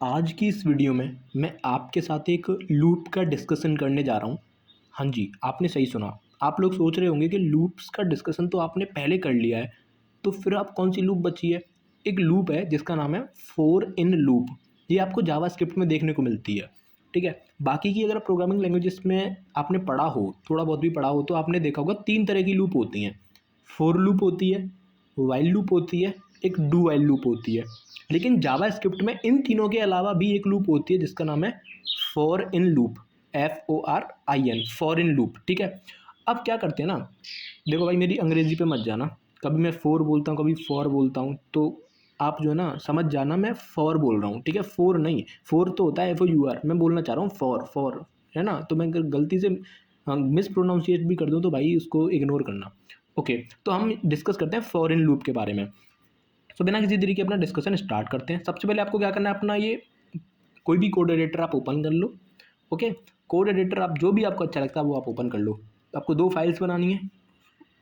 आज की इस वीडियो में मैं आपके साथ एक लूप का डिस्कशन करने जा रहा हूँ। हाँ जी, आपने सही सुना। आप लोग सोच रहे होंगे कि लूप्स का डिस्कशन तो आपने पहले कर लिया है, तो फिर अब कौन सी लूप बची है? एक लूप है जिसका नाम है फॉर इन लूप। ये आपको जावास्क्रिप्ट में देखने को मिलती है, ठीक है? बाकी की अगर प्रोग्रामिंग लैंग्वेजेस में आपने पढ़ा हो, थोड़ा बहुत भी पढ़ा हो, तो आपने देखा होगा 3 तरह की लूप होती हैं। फॉर लूप होती है, व्हाइल लूप होती है, एक डू व्हाइल लूप होती है। लेकिन जावास्क्रिप्ट में इन तीनों के अलावा भी एक लूप होती है जिसका नाम है for in loop. FORIN, for in loop, ठीक है? अब क्या करते हैं ना, देखो भाई मेरी अंग्रेजी पे मत जाना। कभी मैं फोर बोलता हूँ, कभी फॉर बोलता हूँ, तो आप जो है ना समझ जाना मैं फॉर बोल रहा हूँ, ठीक है? फोर नहीं, फोर तो होता है FOUR, मैं बोलना चाह रहा हूँ फॉर फॉर, है ना? तो मैं अगर गलती से मिस प्रोनाउंसिएट भी कर दूँ तो भाई उसको इग्नोर करना। ओके, तो हम डिस्कस करते हैं फॉर इन लूप के बारे में। तो बिना किसी तरीके अपना डिस्कशन स्टार्ट करते हैं। सबसे पहले आपको क्या करना है, अपना ये कोई भी कोड एडिटर आप ओपन कर लो। ओके, कोड एडिटर आप जो भी आपको अच्छा लगता है वो आप ओपन कर लो। तो आपको 2 फाइल्स बनानी है,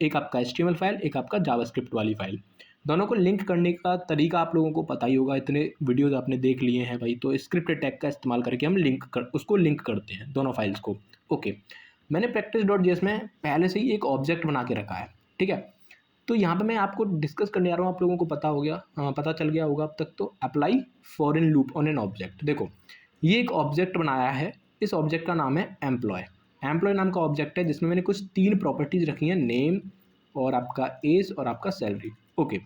एक आपका HTML फाइल, एक आपका जावास्क्रिप्ट वाली फाइल। दोनों को लिंक करने का तरीका आप लोगों को पता ही होगा, इतने वीडियोज़ आपने देख लिए हैं भाई। तो स्क्रिप्ट टैग का इस्तेमाल करके हम उसको लिंक करते हैं दोनों फाइल्स को। ओके, मैंने practice.js में पहले से ही एक ऑब्जेक्ट बना के रखा है, ठीक है? तो यहाँ पे मैं आपको डिस्कस करने आ रहा हूँ, आप लोगों को पता हो गया, पता चल गया होगा अब तक। तो apply for in loop on an object. देखो, ये एक ऑब्जेक्ट बनाया है, इस ऑब्जेक्ट का नाम है एम्प्लॉय। एम्प्लॉय नाम का ऑब्जेक्ट है जिसमें मैंने कुछ 3 प्रॉपर्टीज रखी हैं, नेम और आपका एज और आपका सैलरी। ओके,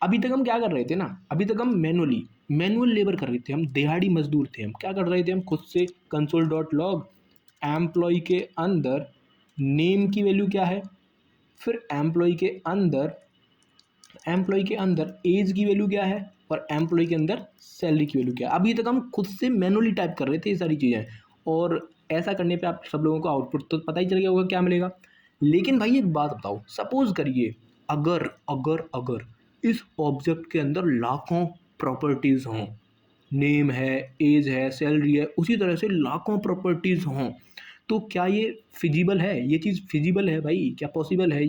अभी तक हम क्या कर रहे थे ना, अभी तक हम मैनुअल लेबर कर रहे थे, हम दिहाड़ी मजदूर थे। हम क्या कर रहे थे, हम खुद से कंसोल डॉट लॉग एम्प्लॉय के अंदर नेम की वैल्यू क्या है, फिर एम्प्लॉय के अंदर एज की वैल्यू क्या है, और एम्प्लॉय के अंदर सैलरी की वैल्यू क्या है। अभी तक हम खुद से मैनुअली टाइप कर रहे थे ये सारी चीज़ें, और ऐसा करने पे आप सब लोगों को आउटपुट तो पता ही चल गया होगा क्या मिलेगा। लेकिन भाई एक बात बताओ, सपोज करिए अगर अगर अगर इस ऑब्जेक्ट के अंदर लाखों प्रॉपर्टीज़ हों, नेम है, एज है, सैलरी है, उसी तरह से लाखों प्रॉपर्टीज़ हों, तो क्या ये फिजिबल है? ये चीज़ फिजिबल है भाई? क्या पॉसिबल है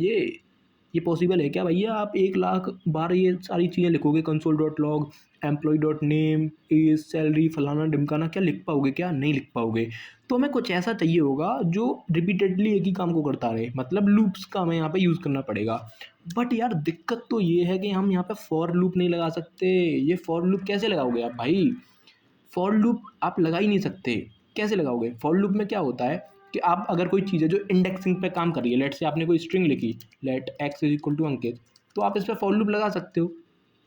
ये पॉसिबल है क्या भैया? आप 1,00,000 बार ये सारी चीज़ें लिखोगे, console dot log employee dot name age salary फलाना ढिमकाना, क्या लिख पाओगे? क्या नहीं लिख पाओगे? तो हमें कुछ ऐसा चाहिए होगा जो रिपीटेडली एक ही काम को करता रहे, मतलब लूप्स का हमें यहाँ पे यूज़ करना पड़ेगा। बट यार दिक्कत तो ये है कि हम यहाँ पे फॉर लूप नहीं लगा सकते। ये फॉर लूप कैसे लगाओगे आप भाई? फॉर लूप आप लगा ही नहीं सकते। कैसे लगाओगे? फॉर लूप में क्या होता है कि आप अगर कोई चीज़ है जो इंडेक्सिंग पे काम कर रही है, लेट से आपने कोई स्ट्रिंग लिखी, let x is equal to Ankit, तो आप इस पर फॉर लूप लगा सकते हो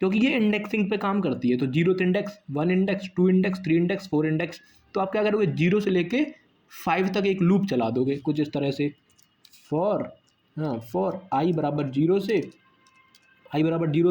क्योंकि ये इंडेक्सिंग पे काम करती है। तो 0th index, 1 index, 2 index, 3 index, 4 index, तो आप क्या करोगे, 0 से लेके 5 तक एक लूप चला दोगे कुछ इस तरह से। फॉर, हाँ, फॉर आई बराबर 0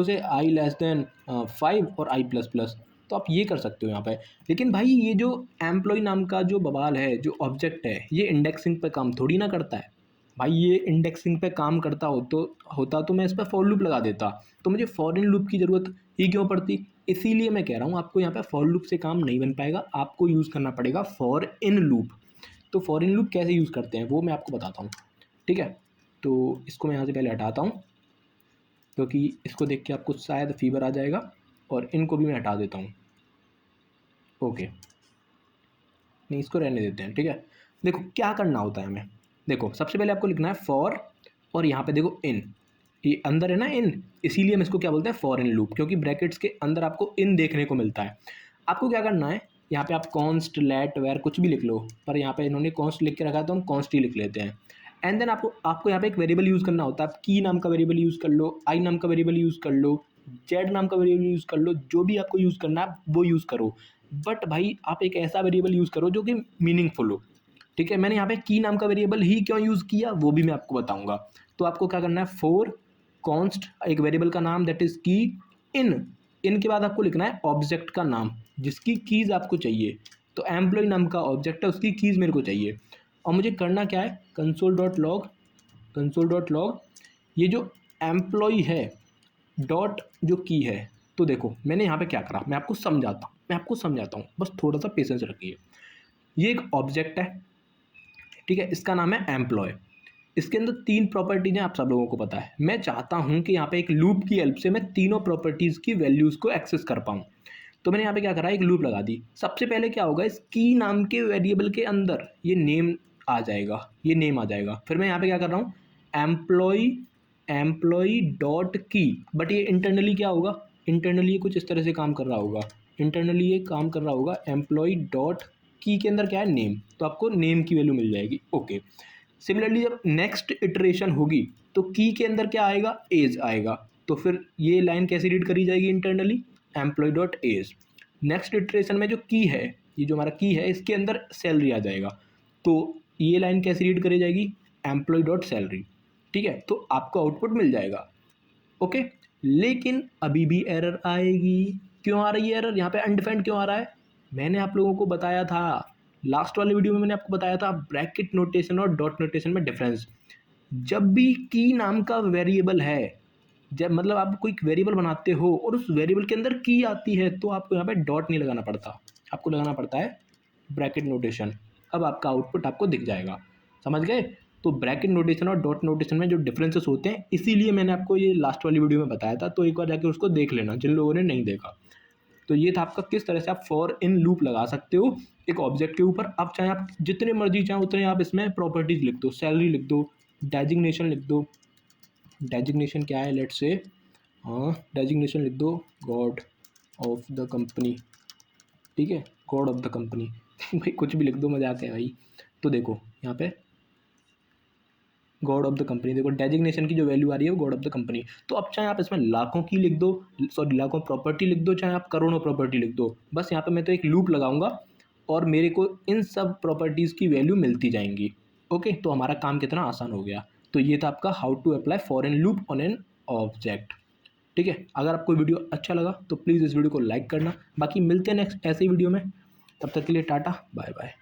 से आई लेस देन 5 और आई प्लस प्लस, तो आप ये कर सकते हो यहाँ पे। लेकिन भाई ये जो एम्प्लॉय नाम का जो बवाल है, जो ऑब्जेक्ट है, ये इंडेक्सिंग पे काम थोड़ी ना करता है भाई। ये इंडेक्सिंग पे काम करता होता तो मैं इस पर फॉर लूप लगा देता, तो मुझे फॉर इन लूप की ज़रूरत ही क्यों पड़ती? इसीलिए मैं कह रहा हूँ आपको यहाँ पे फॉर लूप से काम नहीं बन पाएगा, आपको यूज़ करना पड़ेगा फॉर इन लूप। तो फॉर इन लूप कैसे यूज़ करते हैं वो मैं आपको बताता हूँ, ठीक है? तो इसको मैं यहाँ से पहले हटाता हूँ क्योंकि इसको देख के आपको शायद फीवर आ जाएगा, और इनको भी मैं हटा देता हूँ। ओके, नहीं इसको रहने देते हैं, ठीक है? देखो क्या करना होता है हमें। देखो सबसे पहले आपको लिखना है फॉर, और यहाँ पे देखो इन, ये अंदर है ना इन, इसीलिए हम इसको क्या बोलते हैं, फॉर इन लूप, क्योंकि ब्रैकेट्स के अंदर आपको इन देखने को मिलता है। आपको क्या करना है, यहाँ पे आप कॉन्स्ट लेट वेर कुछ भी लिख लो, पर यहाँ पे इन्होंने कॉन्स्ट लिख के रखा है तो हम कॉन्स्ट ही लिख लेते हैं। एंड देन आपको आपको यहाँ पे एक वेरिएबल यूज़ करना होता है। आप की नाम का वेरिएबल यूज़ कर लो, आई नाम का वेरिएबल यूज़ कर लो, जेड नाम का वेरिएबल यूज़ कर लो, जो भी आपको यूज़ करना है वो यूज़ करो। बट भाई आप एक ऐसा वेरिएबल यूज़ करो जो कि मीनिंगफुल हो, ठीक है? मैंने यहाँ पे की नाम का वेरिएबल ही क्यों यूज़ किया वो भी मैं आपको बताऊंगा। तो आपको क्या करना है, फोर कॉन्स्ट एक वेरिएबल का नाम दैट इज की इन, इन के बाद आपको लिखना है ऑब्जेक्ट का नाम जिसकी कीज़ आपको चाहिए। तो एम्प्लॉय नाम का ऑब्जेक्ट है, उसकी कीज़ मेरे को चाहिए, और मुझे करना क्या है, कंसोल डॉट लॉग ये जो एम्प्लॉय है डॉट जो की है। तो देखो मैंने यहाँ पे क्या करा, मैं आपको समझाता हूँ, बस थोड़ा सा पेशेंस रखिए। ये एक ऑब्जेक्ट है, ठीक है, इसका नाम है एम्प्लॉय। इसके अंदर 3 प्रॉपर्टीज हैं, आप सब लोगों को पता है। मैं चाहता हूं कि यहाँ पे एक लूप की हेल्प से मैं तीनों प्रॉपर्टीज़ की वैल्यूज़ को एक्सेस कर पाऊँ। तो मैंने यहाँ पे क्या करा, एक लूप लगा दी। सबसे पहले क्या होगा, इस की नाम के वेरिएबल के अंदर ये नेम आ जाएगा, ये नेम आ जाएगा। फिर मैं यहाँ पे क्या कर रहा हूँ, एम्प्लॉय डॉट की, बट ये इंटरनली क्या होगा, इंटरनली ये कुछ इस तरह से काम कर रहा होगा, इंटरनली ये काम कर रहा होगा एम्प्लॉय डॉट की के अंदर क्या है, नेम, तो आपको नेम की वैल्यू मिल जाएगी। ओके, सिमिलरली जब नेक्स्ट इटरेशन होगी तो की के अंदर क्या आएगा, एज आएगा, तो फिर ये लाइन कैसे रीड करी जाएगी internally, employee dot age. Next iteration में जो की है, ये जो हमारा की है, इसके अंदर सैलरी आ जाएगा, तो ये लाइन कैसे रीड करी जाएगी, एम्प्लॉय डॉट सैलरी। ठीक है, तो आपको आउटपुट मिल जाएगा। ओके, लेकिन अभी भी एरर आएगी। क्यों आ रही है एरर, यहाँ पे अनडिफाइंड क्यों आ रहा है, मैंने आप लोगों को बताया था लास्ट वाले वीडियो में, मैंने आपको बताया था ब्रैकेट नोटेशन और डॉट नोटेशन में डिफरेंस। जब भी की नाम का वेरिएबल है, जब मतलब आप कोई वेरिएबल बनाते हो और उस वेरिएबल के अंदर की आती है, तो आपको यहाँ पे डॉट नहीं लगाना पड़ता, आपको लगाना पड़ता है ब्रैकेट नोटेशन। अब आपका आउटपुट आपको दिख जाएगा, समझ गए। तो ब्रैकेट नोटेशन और डॉट नोटेशन में जो डिफरेंसेस होते हैं, इसीलिए मैंने आपको ये लास्ट वाली वीडियो में बताया था, तो एक बार जाके उसको देख लेना जिन लोगों ने नहीं देखा। तो ये था आपका किस तरह से आप फॉर इन लूप लगा सकते हो एक ऑब्जेक्ट के ऊपर। अब चाहे आप जितने मर्जी चाहें उतने आप इसमें प्रॉपर्टीज लिख दो, सैलरी लिख दो, डेजिग्नेशन लिख दो, डेजिग्नेशन क्या है, लेट्स से डेजिग्नेशन लिख दो गॉड ऑफ द कंपनी, ठीक है, गॉड ऑफ द कंपनी भाई कुछ भी लिख दो, मजाक है भाई। तो देखो यहाँ पे गॉड ऑफ द कंपनी, देखो डेजिग्नेशन की जो वैल्यू आ रही है वो गॉड ऑफ द कंपनी। तो अब चाहे आप इसमें लाखों की लिख दो, सॉरी लाखों प्रॉपर्टी लिख दो, चाहे आप करोड़ों प्रॉपर्टी लिख दो, बस यहाँ पे मैं तो एक लूप लगाऊंगा और मेरे को इन सब प्रॉपर्टीज़ की वैल्यू मिलती जाएंगी। ओके, तो हमारा काम कितना आसान हो गया। तो ये था आपका how to apply for in loop on an object. ठीक है, अगर आपको वीडियो अच्छा लगा तो प्लीज़ इस वीडियो को लाइक करना। बाकी मिलते हैं नेक्स्ट ऐसे ही वीडियो में, तब तक के लिए टाटा बाय बाय।